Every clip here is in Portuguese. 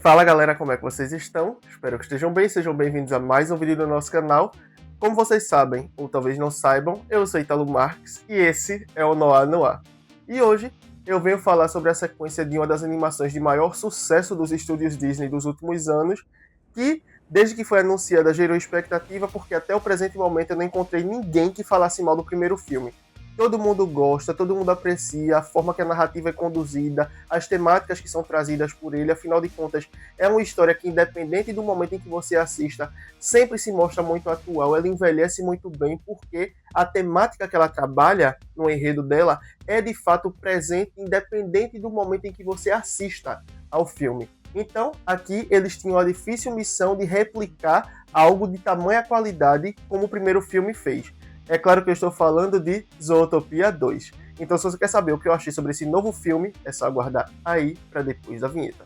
Fala galera, como é que vocês estão? Espero que estejam bem, sejam bem-vindos a mais um vídeo do nosso canal. Como vocês sabem, ou talvez não saibam, eu sou Italo Marques e esse é o Noir Noir. E hoje eu venho falar sobre a sequência de uma das animações de maior sucesso dos estúdios Disney dos últimos anos, que desde que foi anunciada gerou expectativa porque até o presente momento eu não encontrei ninguém que falasse mal do primeiro filme. Todo mundo gosta, todo mundo aprecia a forma que a narrativa é conduzida, as temáticas que são trazidas por ele, afinal de contas, é uma história que, independente do momento em que você assista, sempre se mostra muito atual, ela envelhece muito bem, porque a temática que ela trabalha no enredo dela é de fato presente, independente do momento em que você assista ao filme. Então, aqui eles tinham a difícil missão de replicar algo de tamanha qualidade como o primeiro filme fez. É claro que eu estou falando de Zootopia 2. Então, se você quer saber o que eu achei sobre esse novo filme, é só aguardar aí para depois da vinheta.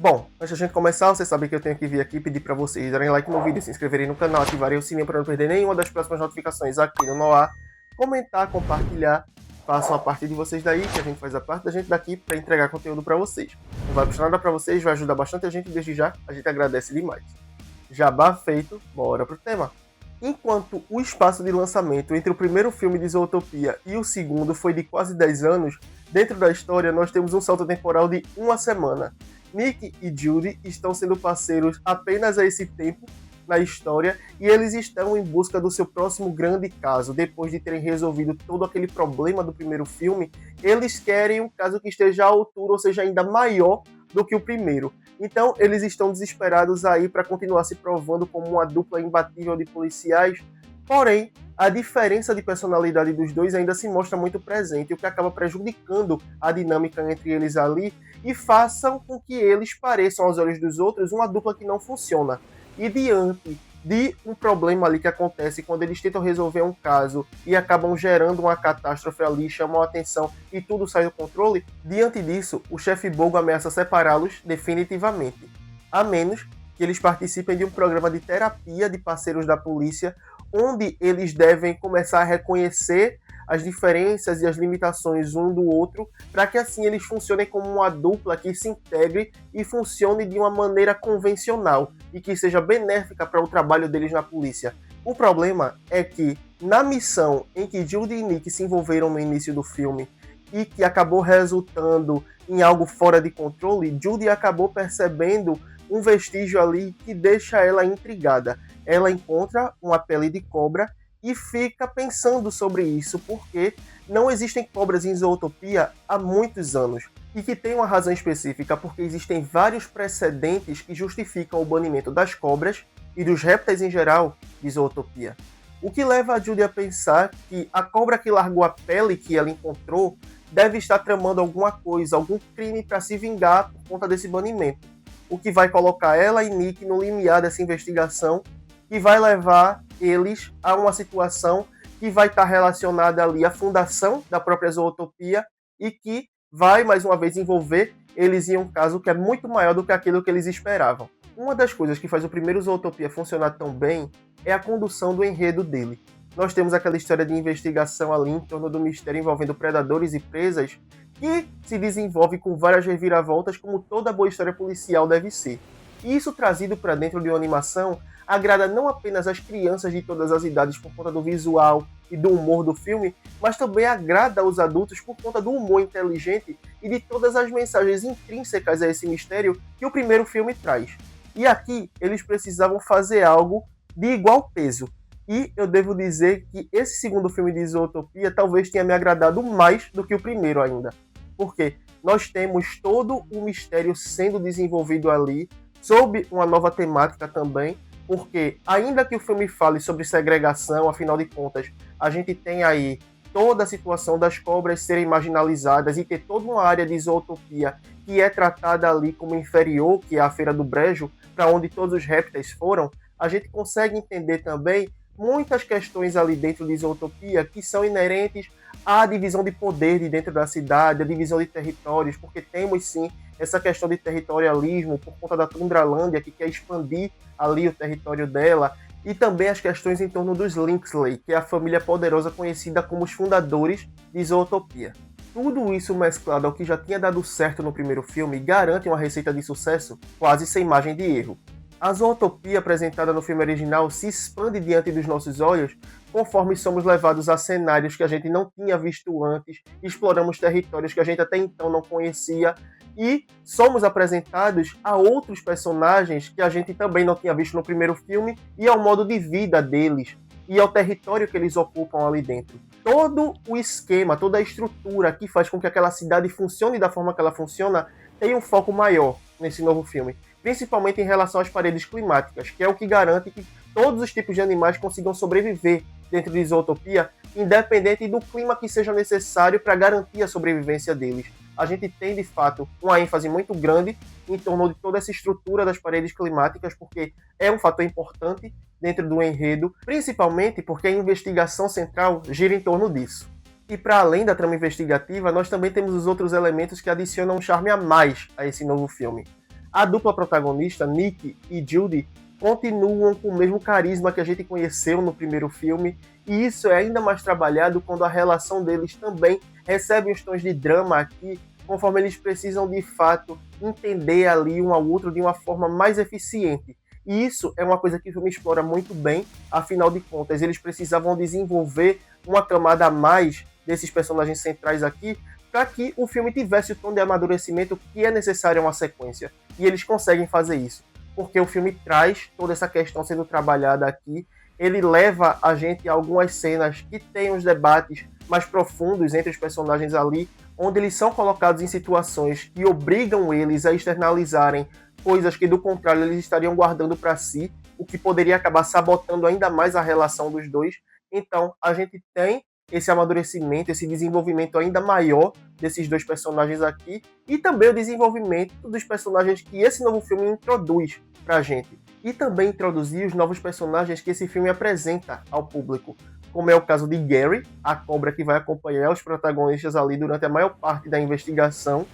Bom, antes da gente começar, vocês sabem que eu tenho que vir aqui pedir para vocês darem like no vídeo, se inscreverem no canal, ativarem o sininho para não perder nenhuma das próximas notificações aqui no Noir, comentar, compartilhar. Façam a parte de vocês daí, que a gente faz a parte da gente daqui para entregar conteúdo para vocês. Não vai custar nada para vocês, vai ajudar bastante a gente, desde já a gente agradece demais. Jabá feito, bora pro tema. Enquanto o espaço de lançamento entre o primeiro filme de Zootopia e o segundo foi de quase 10 anos, dentro da história nós temos um salto temporal de uma semana. Nick e Judy estão sendo parceiros apenas a esse tempo na história e eles estão em busca do seu próximo grande caso. Depois de terem resolvido todo aquele problema do primeiro filme, eles querem um caso que esteja à altura, ou seja, ainda maior do que o primeiro. Então eles estão desesperados aí para continuar se provando como uma dupla imbatível de policiais, porém a diferença de personalidade dos dois ainda se mostra muito presente, o que acaba prejudicando a dinâmica entre eles ali e façam com que eles pareçam aos olhos dos outros uma dupla que não funciona. E diante de um problema ali que acontece quando eles tentam resolver um caso e acabam gerando uma catástrofe ali, chamam a atenção e tudo sai do controle, diante disso, o chefe Bogo ameaça separá-los definitivamente, a menos que eles participem de um programa de terapia de parceiros da polícia, onde eles devem começar a reconhecer as diferenças e as limitações um do outro, para que assim eles funcionem como uma dupla que se integre e funcione de uma maneira convencional e que seja benéfica para o trabalho deles na polícia. O problema é que, na missão em que Judy e Nick se envolveram no início do filme e que acabou resultando em algo fora de controle, Judy acabou percebendo um vestígio ali que deixa ela intrigada. Ela encontra uma pele de cobra e fica pensando sobre isso, porque não existem cobras em Zootopia há muitos anos. E que tem uma razão específica, porque existem vários precedentes que justificam o banimento das cobras e dos répteis em geral de Zootopia. O que leva a Judy a pensar que a cobra que largou a pele que ela encontrou deve estar tramando alguma coisa, algum crime para se vingar por conta desse banimento. O que vai colocar ela e Nick no limiar dessa investigação e vai levar eles a uma situação que vai estar relacionada ali à fundação da própria Zootopia e que vai, mais uma vez, envolver eles em um caso que é muito maior do que aquilo que eles esperavam. Uma das coisas que faz o primeiro Zootopia funcionar tão bem é a condução do enredo dele. Nós temos aquela história de investigação ali em torno do mistério envolvendo predadores e presas que se desenvolve com várias reviravoltas, como toda boa história policial deve ser. E isso trazido para dentro de uma animação agrada não apenas as crianças de todas as idades por conta do visual e do humor do filme, mas também agrada aos adultos por conta do humor inteligente e de todas as mensagens intrínsecas a esse mistério que o primeiro filme traz. E aqui eles precisavam fazer algo de igual peso. E eu devo dizer que esse segundo filme de Zootopia talvez tenha me agradado mais do que o primeiro ainda. Porque nós temos todo o mistério sendo desenvolvido ali, sob uma nova temática também, porque ainda que o filme fale sobre segregação, afinal de contas, a gente tem aí toda a situação das cobras serem marginalizadas e ter toda uma área de Zootopia que é tratada ali como inferior, que é a Feira do Brejo, para onde todos os répteis foram, a gente consegue entender também muitas questões ali dentro de Zootopia que são inerentes à divisão de poder de dentro da cidade, a divisão de territórios, porque temos sim essa questão de territorialismo por conta da Tundralândia, que quer expandir ali o território dela, e também as questões em torno dos Linksley, que é a família poderosa conhecida como os fundadores de Zootopia. Tudo isso mesclado ao que já tinha dado certo no primeiro filme garante uma receita de sucesso quase sem margem de erro. A Zootopia apresentada no filme original se expande diante dos nossos olhos conforme somos levados a cenários que a gente não tinha visto antes, exploramos territórios que a gente até então não conhecia e somos apresentados a outros personagens que a gente também não tinha visto no primeiro filme e ao modo de vida deles e ao território que eles ocupam ali dentro. Todo o esquema, toda a estrutura que faz com que aquela cidade funcione da forma que ela funciona tem um foco maior nesse novo filme, principalmente em relação às paredes climáticas, que é o que garante que todos os tipos de animais consigam sobreviver dentro de Zootopia, independente do clima que seja necessário para garantir a sobrevivência deles. A gente tem, de fato, uma ênfase muito grande em torno de toda essa estrutura das paredes climáticas, porque é um fator importante dentro do enredo, principalmente porque a investigação central gira em torno disso. E para além da trama investigativa, nós também temos os outros elementos que adicionam um charme a mais a esse novo filme. A dupla protagonista, Nick e Judy, continuam com o mesmo carisma que a gente conheceu no primeiro filme, e isso é ainda mais trabalhado quando a relação deles também recebe uns tons de drama aqui, conforme eles precisam de fato entender ali um ao outro de uma forma mais eficiente. E isso é uma coisa que o filme explora muito bem, afinal de contas, eles precisavam desenvolver uma camada a mais desses personagens centrais aqui, para que o filme tivesse o tom de amadurecimento que é necessário a uma sequência. E eles conseguem fazer isso, porque o filme traz toda essa questão sendo trabalhada aqui, ele leva a gente a algumas cenas que tem uns debates mais profundos entre os personagens ali, onde eles são colocados em situações que obrigam eles a externalizarem coisas que, do contrário, eles estariam guardando para si, o que poderia acabar sabotando ainda mais a relação dos dois. Então, a gente tem esse amadurecimento, esse desenvolvimento ainda maior desses dois personagens aqui, e também o desenvolvimento dos personagens que esse novo filme introduz pra gente. E também introduzir os novos personagens que esse filme apresenta ao público, como é o caso de Gary, a cobra que vai acompanhar os protagonistas ali durante a maior parte da investigação,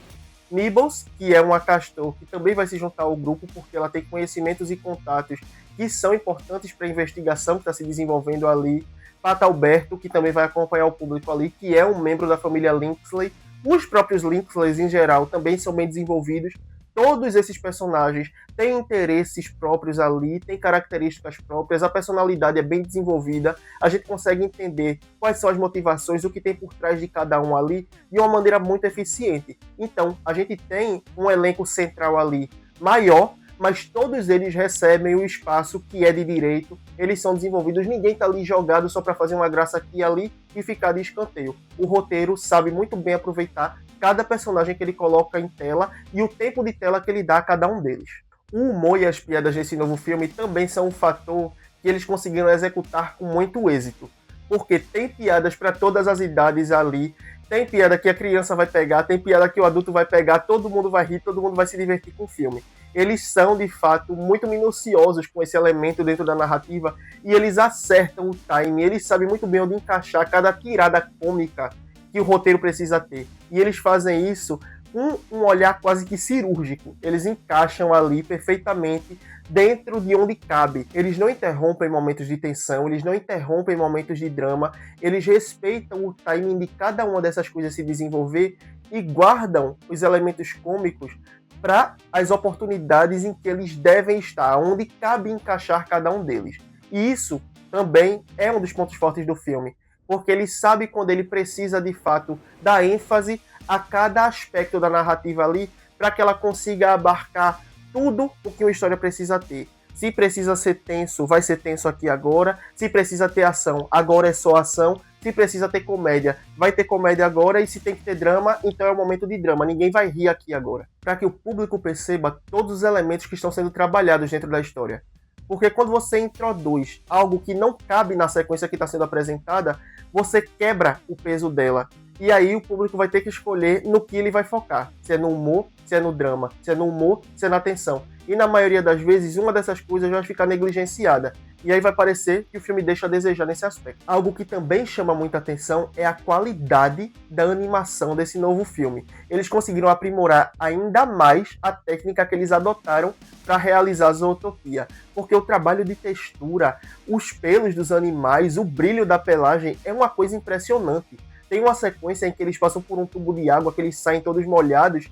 Nibbles, que é uma castor que também vai se juntar ao grupo porque ela tem conhecimentos e contatos que são importantes para a investigação que está se desenvolvendo ali, Pata Alberto, que também vai acompanhar o público ali, que é um membro da família Linksley. Os próprios Linksleys, em geral, também são bem desenvolvidos. Todos esses personagens têm interesses próprios ali, têm características próprias, a personalidade é bem desenvolvida, a gente consegue entender quais são as motivações, o que tem por trás de cada um ali, de uma maneira muito eficiente. Então, a gente tem um elenco central ali maior, mas todos eles recebem o espaço que é de direito, eles são desenvolvidos, ninguém está ali jogado só para fazer uma graça aqui e ali e ficar de escanteio. O roteiro sabe muito bem aproveitar cada personagem que ele coloca em tela e o tempo de tela que ele dá a cada um deles. O humor e as piadas desse novo filme também são um fator que eles conseguiram executar com muito êxito, porque tem piadas para todas as idades ali, tem piada que a criança vai pegar, tem piada que o adulto vai pegar, todo mundo vai rir, todo mundo vai se divertir com o filme. Eles são, de fato, muito minuciosos com esse elemento dentro da narrativa e eles acertam o time, eles sabem muito bem onde encaixar cada tirada cômica que o roteiro precisa ter. E eles fazem isso com um olhar quase que cirúrgico. Eles encaixam ali perfeitamente dentro de onde cabe. Eles não interrompem momentos de tensão, eles não interrompem momentos de drama, eles respeitam o timing de cada uma dessas coisas se desenvolver e guardam os elementos cômicos para as oportunidades em que eles devem estar, onde cabe encaixar cada um deles. E isso também é um dos pontos fortes do filme, porque ele sabe quando ele precisa, de fato, dar ênfase a cada aspecto da narrativa ali, para que ela consiga abarcar tudo o que uma história precisa ter. Se precisa ser tenso, vai ser tenso aqui agora. Se precisa ter ação, agora é só ação. Se precisa ter comédia, vai ter comédia agora. E se tem que ter drama, então é o momento de drama. Ninguém vai rir aqui agora. Para que o público perceba todos os elementos que estão sendo trabalhados dentro da história. Porque quando você introduz algo que não cabe na sequência que está sendo apresentada, você quebra o peso dela. E aí o público vai ter que escolher no que ele vai focar. Se é no humor, se é no drama, se é no humor, se é na tensão. E na maioria das vezes, uma dessas coisas vai ficar negligenciada. e aí vai parecer que o filme deixa a desejar nesse aspecto. Algo que também chama muita atenção é a qualidade da animação desse novo filme. Eles conseguiram aprimorar ainda mais a técnica que eles adotaram para realizar Zootopia, porque o trabalho de textura, os pelos dos animais, o brilho da pelagem é uma coisa impressionante. Tem uma sequência em que eles passam por um tubo de água, que eles saem todos molhados,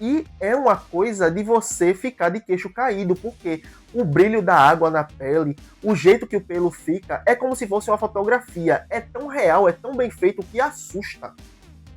e é uma coisa de você ficar de queixo caído, porque o brilho da água na pele, o jeito que o pelo fica, é como se fosse uma fotografia. É tão real, é tão bem feito que assusta.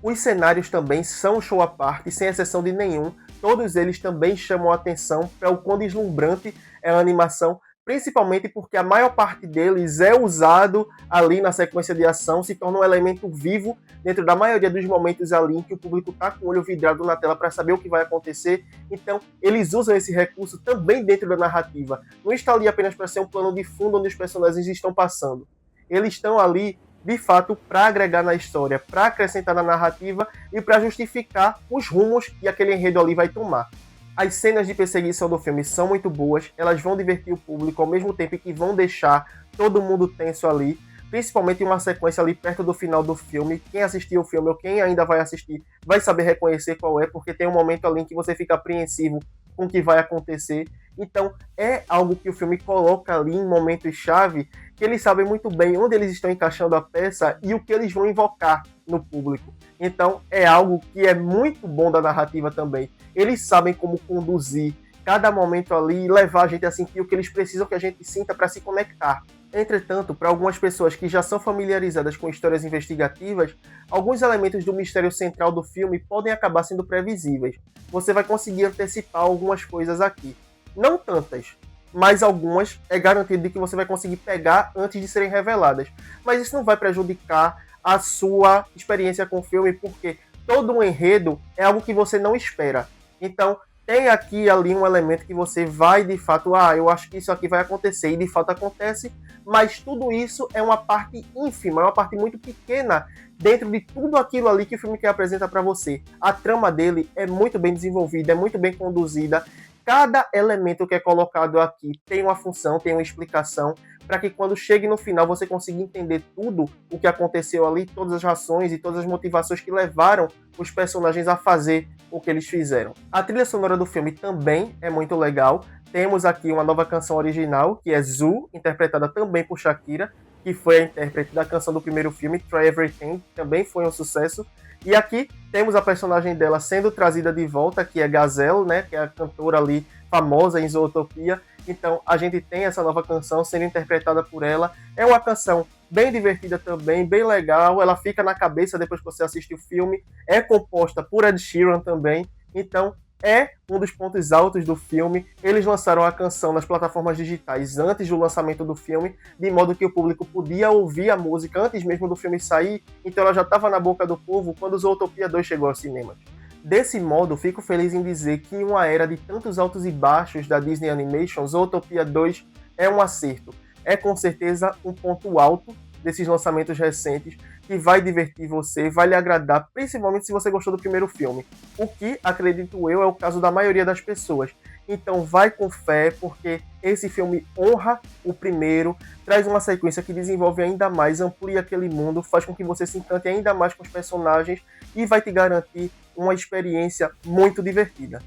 Os cenários também são show à parte, sem exceção de nenhum. Todos eles também chamam a atenção para o quão deslumbrante é a animação, principalmente porque a maior parte deles é usado ali na sequência de ação, se torna um elemento vivo dentro da maioria dos momentos ali em que o público está com o olho vidrado na tela para saber o que vai acontecer. Então, eles usam esse recurso também dentro da narrativa. Não está ali apenas para ser um plano de fundo onde os personagens estão passando. Eles estão ali, de fato, para agregar na história, para acrescentar na narrativa e para justificar os rumos que aquele enredo ali vai tomar. As cenas de perseguição do filme são muito boas, elas vão divertir o público ao mesmo tempo que vão deixar todo mundo tenso ali, principalmente em uma sequência ali perto do final do filme. Quem assistiu o filme ou quem ainda vai assistir vai saber reconhecer qual é, porque tem um momento ali em que você fica apreensivo com o que vai acontecer. Então é algo que o filme coloca ali em momentos-chave, que eles sabem muito bem onde eles estão encaixando a peça e o que eles vão invocar no público. Então é algo que é muito bom da narrativa também. Eles sabem como conduzir cada momento ali e levar a gente a sentir o que eles precisam que a gente sinta para se conectar. Entretanto, para algumas pessoas que já são familiarizadas com histórias investigativas, alguns elementos do mistério central do filme podem acabar sendo previsíveis. Você vai conseguir antecipar algumas coisas aqui. Não tantas, mas algumas é garantido de que você vai conseguir pegar antes de serem reveladas. Mas isso não vai prejudicar a sua experiência com o filme, porque todo um enredo é algo que você não espera. Então, tem aqui e ali um elemento que você vai de fato, eu acho que isso aqui vai acontecer, e de fato acontece, mas tudo isso é uma parte ínfima, é uma parte muito pequena dentro de tudo aquilo ali que o filme quer apresentar para você. A trama dele é muito bem desenvolvida, é muito bem conduzida. Cada elemento que é colocado aqui tem uma função, tem uma explicação, para que quando chegue no final você consiga entender tudo o que aconteceu ali, todas as razões e todas as motivações que levaram os personagens a fazer o que eles fizeram. A trilha sonora do filme também é muito legal. Temos aqui uma nova canção original, que é Zoo, interpretada também por Shakira, que foi a intérprete da canção do primeiro filme, Try Everything, que também foi um sucesso. E aqui temos a personagem dela sendo trazida de volta, que é Gazelle, né, que é a cantora ali famosa em Zootopia. Então a gente tem essa nova canção sendo interpretada por ela. É uma canção bem divertida também, bem legal. Ela fica na cabeça depois que você assiste o filme. É composta por Ed Sheeran também. Então é um dos pontos altos do filme. Eles lançaram a canção nas plataformas digitais antes do lançamento do filme, de modo que o público podia ouvir a música antes mesmo do filme sair. Então ela já estava na boca do povo quando Zootopia 2 chegou aos cinemas. Desse modo, fico feliz em dizer que em uma era de tantos altos e baixos da Disney Animation, Zootopia 2 é um acerto. É com certeza um ponto alto desses lançamentos recentes, que vai divertir você, vai lhe agradar, principalmente se você gostou do primeiro filme. O que, acredito eu, é o caso da maioria das pessoas. Então vai com fé, porque esse filme honra o primeiro, traz uma sequência que desenvolve ainda mais, amplia aquele mundo, faz com que você se encante ainda mais com os personagens e vai te garantir uma experiência muito divertida.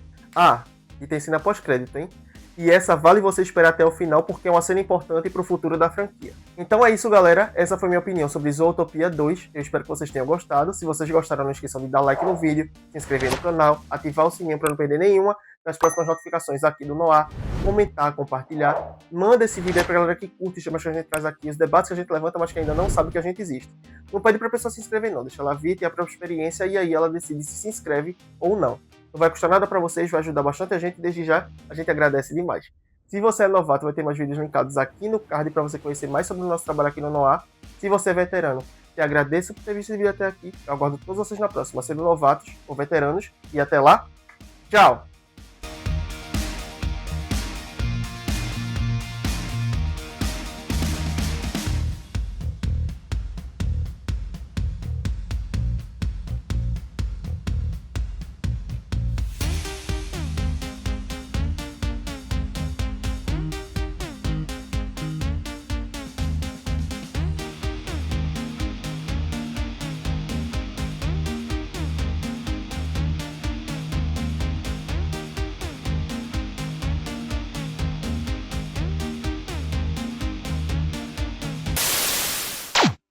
E tem cena pós-crédito, hein? E essa vale você esperar até o final, porque é uma cena importante para o futuro da franquia. Então é isso, galera. Essa foi minha opinião sobre Zootopia 2. Eu espero que vocês tenham gostado. Se vocês gostaram, não esqueçam de dar like no vídeo, se inscrever no canal, ativar o sininho para não perder nenhuma das próximas notificações aqui do Noir, comentar, compartilhar. Manda esse vídeo aí pra galera que curte os temas que a gente traz aqui, os debates que a gente levanta, mas que ainda não sabe que a gente existe. Não pede pra pessoa se inscrever não, deixa ela vir, ter a própria experiência e aí ela decide se inscreve ou não. Não vai custar nada pra vocês, vai ajudar bastante a gente, desde já a gente agradece demais. Se você é novato, vai ter mais vídeos linkados aqui no card para você conhecer mais sobre o nosso trabalho aqui no Noir. Se você é veterano, te agradeço por ter visto esse vídeo até aqui. Eu aguardo todos vocês na próxima, sendo novatos ou veteranos. E até lá, tchau!